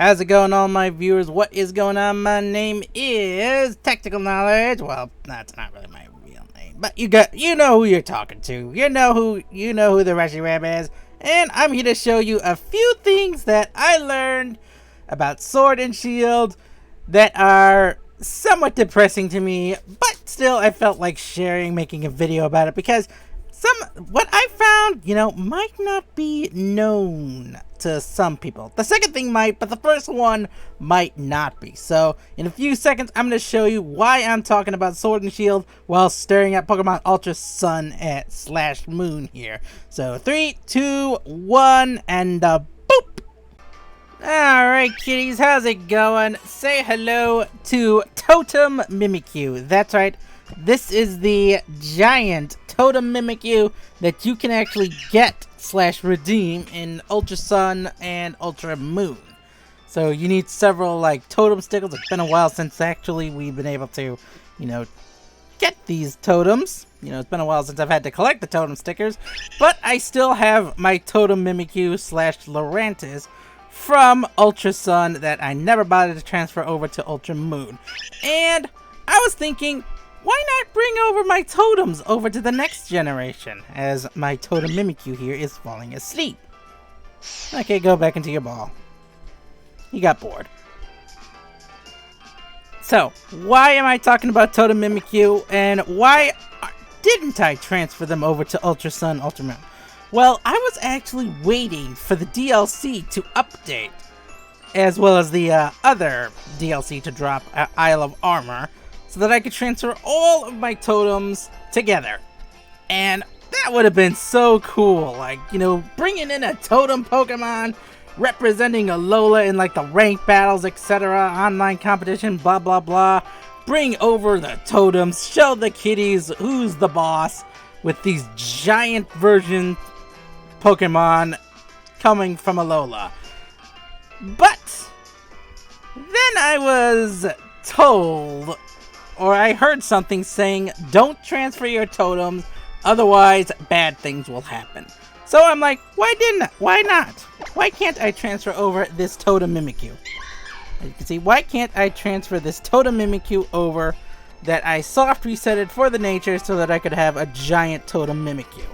how's it going, all my viewers? What is going on? My name is Tactical Knowledge. Well, that's not really my real name, but you know who you're talking to. You know who the Reshiram is, and I'm here to show you a few things that I learned about Sword and Shield that are somewhat depressing to me, but still I felt like making a video about it because what I found, might not be known to some people. The second thing might, but the first one might not be. So in a few seconds, I'm going to show you why I'm talking about Sword and Shield while staring at Pokemon Ultra Sun / Moon here. So 3, 2, 1, and boop! Alright, kitties, how's it going? Say hello to Totem Mimikyu. That's right. This is the giant Totem Mimikyu that you can actually get / redeem in Ultra Sun and Ultra Moon. So you need several totem stickers. It's been a while since actually we've been able to, get these totems. It's been a while since I've had to collect the totem stickers, but I still have my Totem Mimikyu / Lurantis from Ultra Sun that I never bothered to transfer over to Ultra Moon. And I was thinking, why not bring over my totems over to the next generation, as my Totem Mimikyu here is falling asleep. Okay, go back into your ball. You got bored. So, why am I talking about Totem Mimikyu, and why didn't I transfer them over to Ultra Sun, Ultra Moon? Well, I was actually waiting for the DLC to update, as well as the other DLC to drop at Isle of Armor, so that I could transfer all of my totems together. And that would have been so cool. Bringing in a totem Pokemon, representing Alola in the ranked battles, etc., online competition, blah blah blah. Bring over the totems, show the kiddies who's the boss with these giant version Pokemon coming from Alola. But then I was told, or I heard something saying, don't transfer your totems, otherwise bad things will happen. So I'm like, why not? Why can't I transfer over this Totem Mimikyu? As you can see, why can't I transfer this Totem Mimikyu over that I soft resetted for the nature so that I could have a giant Totem Mimikyu?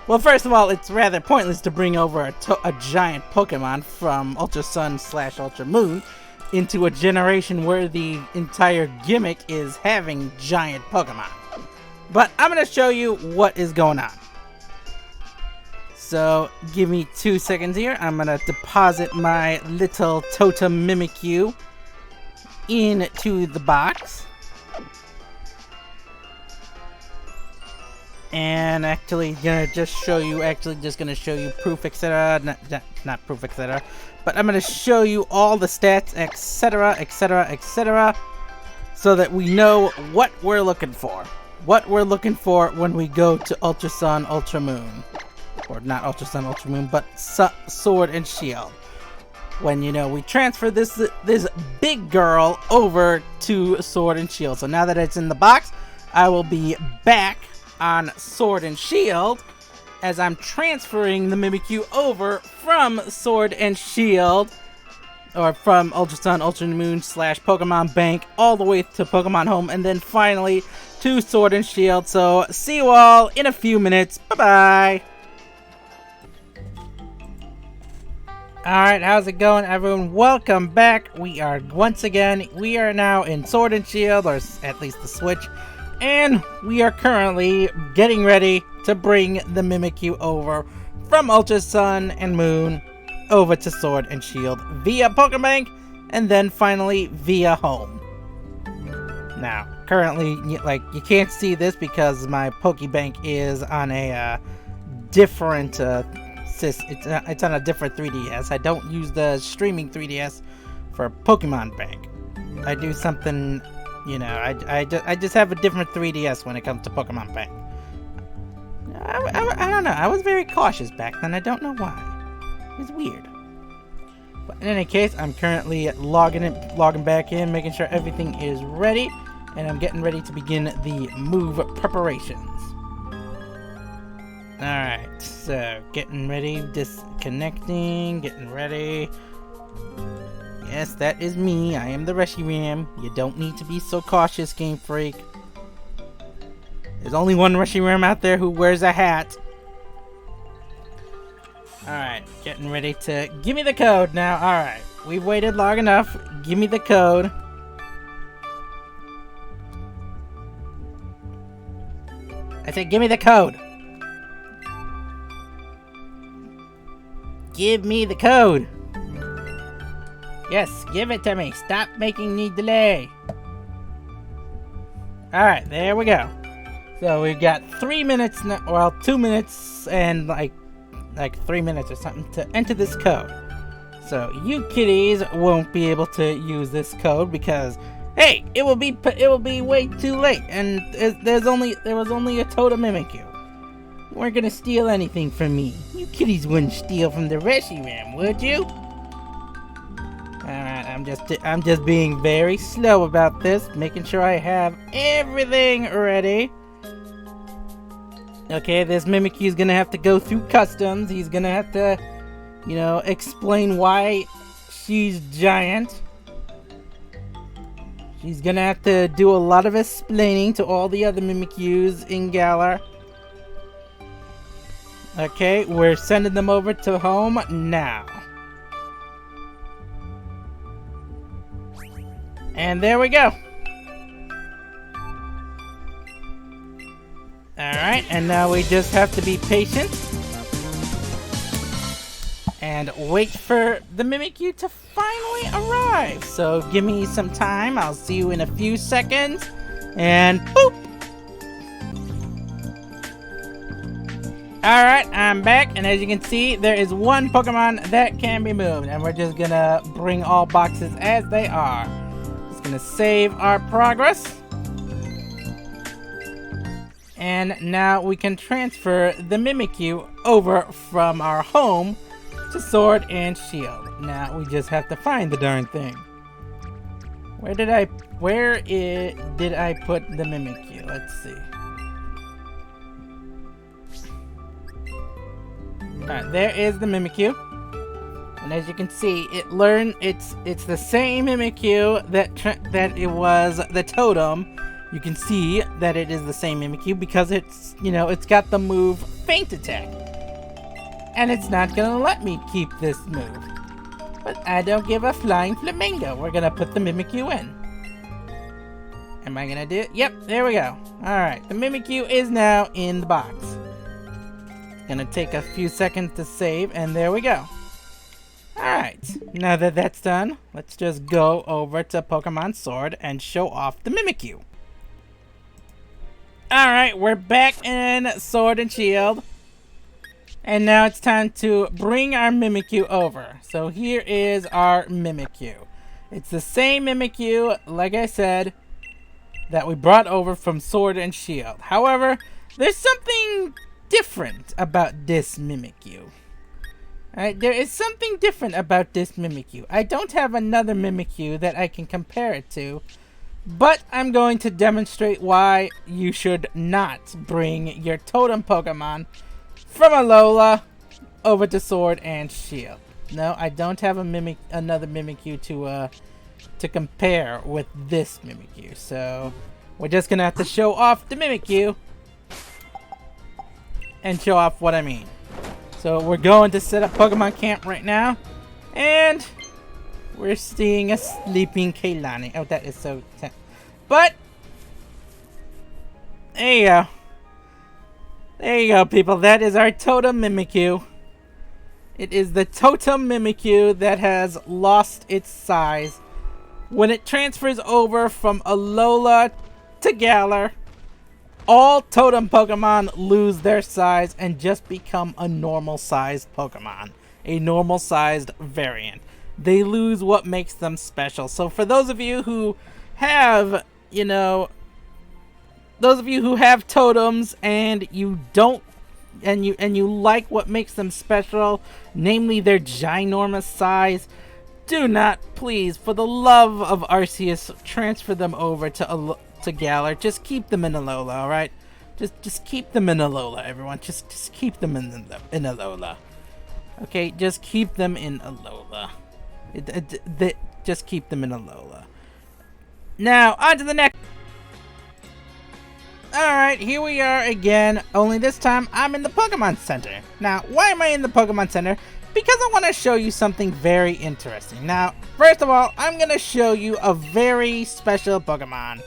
Well, first of all, it's rather pointless to bring over a giant Pokemon from Ultra Sun / Ultra Moon into a generation where the entire gimmick is having giant Pokemon. But I'm going to show you what is going on. So, give me 2 seconds here. I'm going to deposit my little Totem Mimikyu into the box. And actually, just gonna show you proof, etc. Not proof, etc. But I'm gonna show you all the stats, etc., etc., etc., so that we know what we're looking for. What we're looking for when we go to Ultra Sun, Ultra Moon, or not Ultra Sun, Ultra Moon, but Sword and Shield. When we transfer this big girl over to Sword and Shield. So now that it's in the box, I will be back on Sword and Shield as I'm transferring the Mimikyu over from Sword and Shield, or from Ultra Sun, Ultra Moon / Pokemon Bank all the way to Pokemon Home, and then finally to Sword and Shield. So see you all in a few minutes. Bye bye. Alright, how's it going, everyone? Welcome back. We are now in Sword and Shield, or at least the Switch. And we are currently getting ready to bring the Mimikyu over from Ultra Sun and Moon over to Sword and Shield via Pokebank, and then finally via Home. Now, currently, you can't see this because my Pokebank is on a different it's on a different 3DS. I don't use the streaming 3DS for Pokemon Bank. I do something. I just have a different 3DS when it comes to Pokemon Bank. I don't know. I was very cautious back then. I don't know why. It's weird. But in any case, I'm currently logging back in, making sure everything is ready, and I'm getting ready to begin the move preparations. Alright, so getting ready, disconnecting, getting ready. Yes, that is me. I am the Reshiram. You don't need to be so cautious, Game Freak. There's only one Reshiram out there who wears a hat. Alright, getting ready to... Give me the code now. Alright, we've waited long enough. Give me the code. I said give me the code. Give me the code. Yes, give it to me. Stop making me delay. Alright, there we go. So we've got 3 minutes, well, 2 minutes and like 3 minutes or something to enter this code. So you kiddies won't be able to use this code because, hey, it will be way too late, and there was only a Totem Mimikyu. You weren't gonna steal anything from me. You kiddies wouldn't steal from the Reshiram, would you? Alright, I'm just being very slow about this, making sure I have everything ready. Okay, this Mimikyu's gonna have to go through customs. He's gonna have to, you know, explain why she's giant. She's gonna have to do a lot of explaining to all the other Mimikyus in Galar. Okay, we're sending them over to home now. And there we go. Alright, and now we just have to be patient. And wait for the Mimikyu to finally arrive. So give me some time. I'll see you in a few seconds. And boop! Alright, I'm back. And as you can see, there is one Pokemon that can be moved. And we're just gonna bring all boxes as they are. Just gonna save our progress. And now we can transfer the Mimikyu over from our home to Sword and Shield. Now we just have to find the darn thing. Where did I put the Mimikyu? Let's see. Alright, there is the Mimikyu. And as you can see, it's the same Mimikyu that it was the totem. You can see that it is the same Mimikyu because it's got the move Feint Attack. And it's not gonna let me keep this move. But I don't give a flying flamingo. We're gonna put the Mimikyu in. Am I gonna do it? Yep, there we go. Alright, the Mimikyu is now in the box. It's gonna take a few seconds to save, and there we go. Alright, now that that's done, let's just go over to Pokemon Sword and show off the Mimikyu. Alright, we're back in Sword and Shield. And now it's time to bring our Mimikyu over. So here is our Mimikyu. It's the same Mimikyu, like I said, that we brought over from Sword and Shield. However, there's something different about this Mimikyu. Alright, there is something different about this Mimikyu. I don't have another Mimikyu that I can compare it to, but I'm going to demonstrate why you should not bring your Totem Pokemon from Alola over to Sword and Shield. No, I don't have another Mimikyu to compare with this Mimikyu. So we're just gonna have to show off the Mimikyu and show off what I mean. So we're going to set up Pokemon Camp right now, and we're seeing a sleeping Kailani. Oh, that is so but there you go. There you go, people. That is our Totem Mimikyu. It is the Totem Mimikyu that has lost its size. When it transfers over from Alola to Galar, all Totem Pokemon lose their size and just become a normal-sized Pokemon. A normal-sized variant. They lose what makes them special. So for those of you who have, those of you who have totems and you don't, and you like what makes them special, namely their ginormous size, do not, please, for the love of Arceus, transfer them over to Galar. Just keep them in Alola, all right? Just keep them in Alola, everyone. Just keep them in Alola. Okay, just keep them in Alola. just keep them in Alola. Now, on to the next. Alright, here we are again, only this time I'm in the Pokemon Center. Now, why am I in the Pokemon Center? Because I want to show you something very interesting. Now, first of all, I'm going to show you a very special Pokemon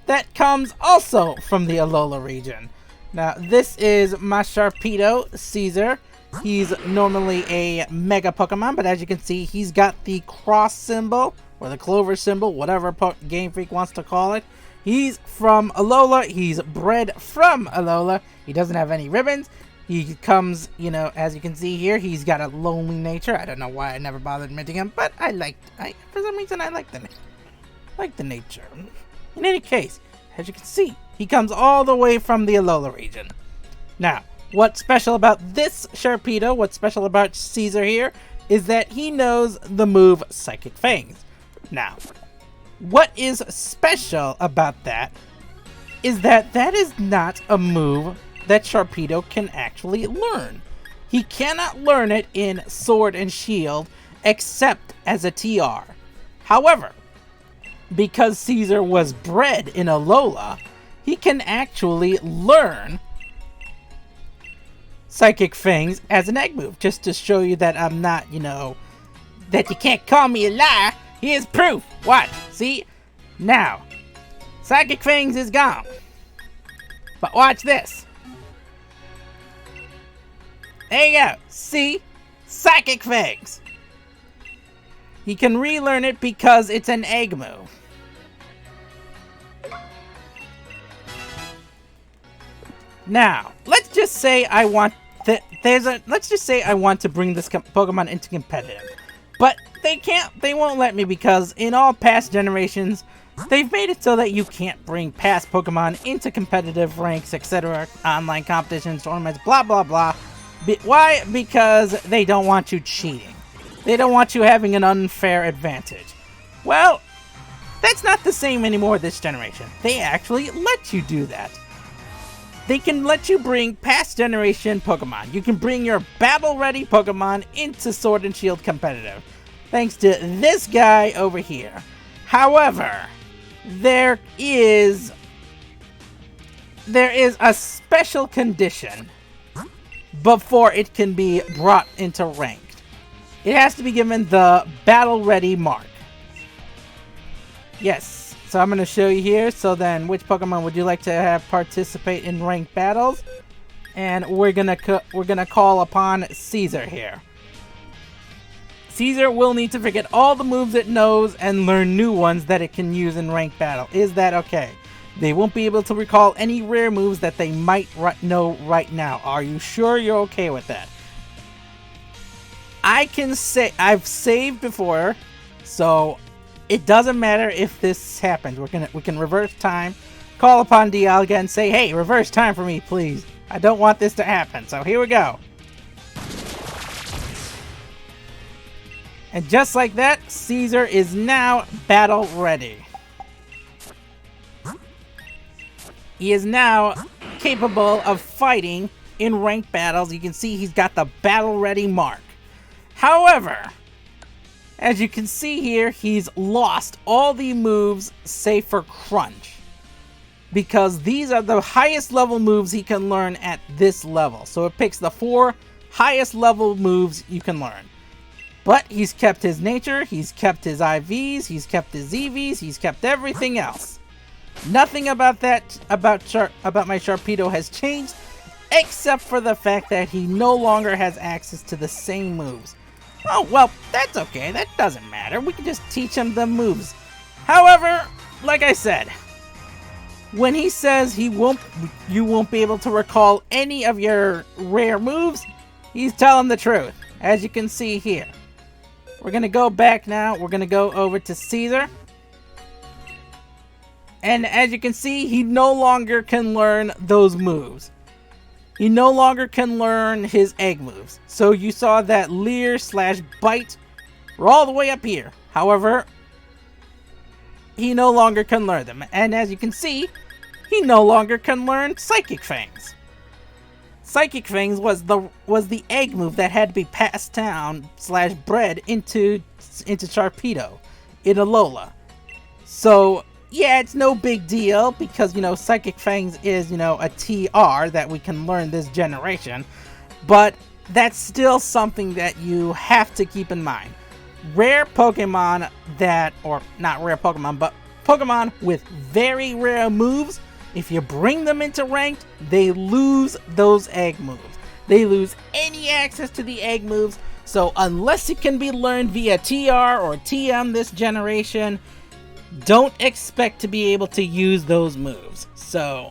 that comes also from the Alola region. Now, this is my Sharpedo, Caesar. He's normally a Mega Pokemon, but as you can see, he's got the cross symbol, or the clover symbol, whatever Game Freak wants to call it. He's from Alola. He's bred from Alola. He doesn't have any ribbons. He comes, you know, as you can see here, he's got a lonely nature. I don't know why I never bothered admitting him, but for some reason I like the nature. In any case, as you can see, he comes all the way from the Alola region. Now, what's special about this Sharpedo, what's special about Caesar here, is that he knows the move Psychic Fangs. Now, what is special about that is that that is not a move that Sharpedo can actually learn. He cannot learn it in Sword and Shield except as a TR. However, because Caesar was bred in Alola, he can actually learn Psychic Fangs as an egg move. Just to show you that I'm not, you know, that you can't call me a liar. Here's proof. Watch. See? Now, Psychic Fangs is gone. But watch this. There you go. See? Psychic Fangs. He can relearn it because it's an egg move. Now, let's just say I want let's just say I want to bring this Pokemon into competitive. But they won't let me because in all past generations, they've made it so that you can't bring past Pokemon into competitive ranks, etc., online competitions, tournaments, blah blah blah. Why? Because they don't want you cheating. They don't want you having an unfair advantage. Well, that's not the same anymore this generation. They actually let you do that. They can let you bring past generation Pokemon. You can bring your battle-ready Pokemon into Sword and Shield competitive, thanks to this guy over here. However, there is a special condition before it can be brought into ranked. It has to be given the battle-ready mark. Yes, so I'm going to show you here. So then, which Pokemon would you like to have participate in ranked battles? And we're gonna call upon Caesar here. Caesar will need to forget all the moves it knows and learn new ones that it can use in ranked battle. Is that okay? They won't be able to recall any rare moves that they might know right now. Are you sure you're okay with that? I can say I've saved before, so it doesn't matter if this happens. We can reverse time, call upon Dialga and say, hey, reverse time for me, please. I don't want this to happen. So here we go. And just like that, Caesar is now battle ready. He is now capable of fighting in ranked battles. You can see he's got the battle ready mark. However, as you can see here, he's lost all the moves save for Crunch, because these are the highest level moves he can learn at this level. So it picks the 4 highest level moves you can learn. But he's kept his nature, he's kept his IVs, he's kept his EVs, he's kept everything else. Nothing about that, about my Sharpedo has changed, except for the fact that he no longer has access to the same moves. Oh, well, that's okay. That doesn't matter. We can just teach him the moves. However, like I said, when he says you won't be able to recall any of your rare moves, he's telling the truth, as you can see here. We're going to go back now. We're going to go over to Caesar. And as you can see, he no longer can learn those moves. He no longer can learn his egg moves. So you saw that Leer / Bite were all the way up here. However, he no longer can learn them. And as you can see, he no longer can learn Psychic Fangs. Psychic Fangs was the egg move that had to be passed down / bred into Sharpedo. in Alola. So, yeah, it's no big deal because, Psychic Fangs is, a TR that we can learn this generation. But that's still something that you have to keep in mind. Rare Pokemon or not rare Pokemon, but Pokemon with very rare moves, if you bring them into ranked, they lose those egg moves. They lose any access to the egg moves, so unless it can be learned via TR or TM this generation, don't expect to be able to use those moves. So,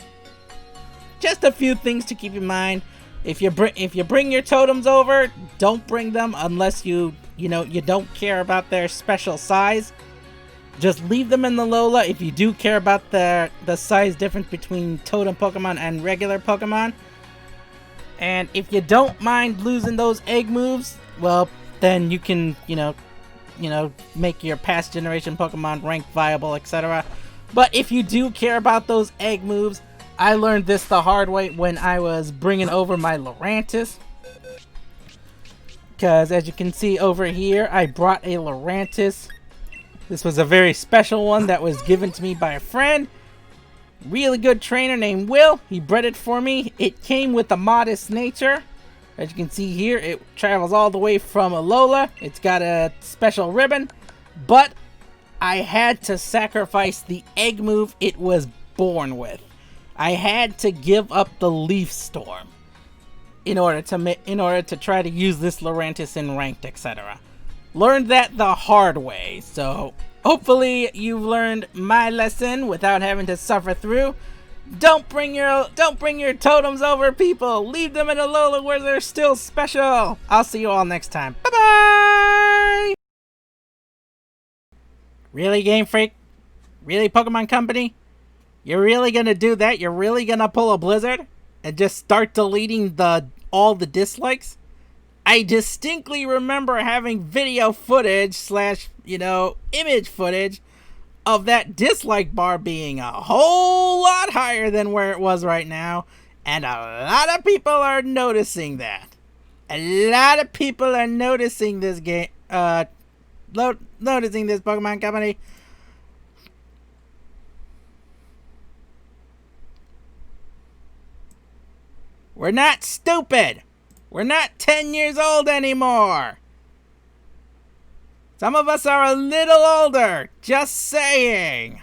just a few things to keep in mind. If you bring your totems over, don't bring them unless you don't care about their special size. Just leave them in the Alola if you do care about the size difference between Totem Pokemon and regular Pokemon. And if you don't mind losing those egg moves, well, then you can, make your past generation Pokemon rank viable, etc. But if you do care about those egg moves, I learned this the hard way when I was bringing over my Lurantis. Because as you can see over here, I brought a Lurantis. This was a very special one that was given to me by a friend. Really good trainer named Will. He bred it for me. It came with a modest nature. As you can see here, it travels all the way from Alola. It's got a special ribbon. But I had to sacrifice the egg move it was born with. I had to give up the Leaf Storm in order to try to use this Lurantis in ranked, etc. Learned that the hard way, so hopefully you've learned my lesson without having to suffer through. Don't bring your totems over, people. Leave them in Alola where they're still special. I'll see you all next time. Bye bye. Really, Game Freak? Really, Pokemon Company? You're really gonna do that? You're really gonna pull a Blizzard and just start deleting all the dislikes? I distinctly remember having video footage / image footage of that dislike bar being a whole lot higher than where it was right now, and a lot of people are noticing that. A lot of people are noticing this game, noticing this Pokemon Company. We're not stupid. We're not 10 years old anymore. Some of us are a little older. Just saying.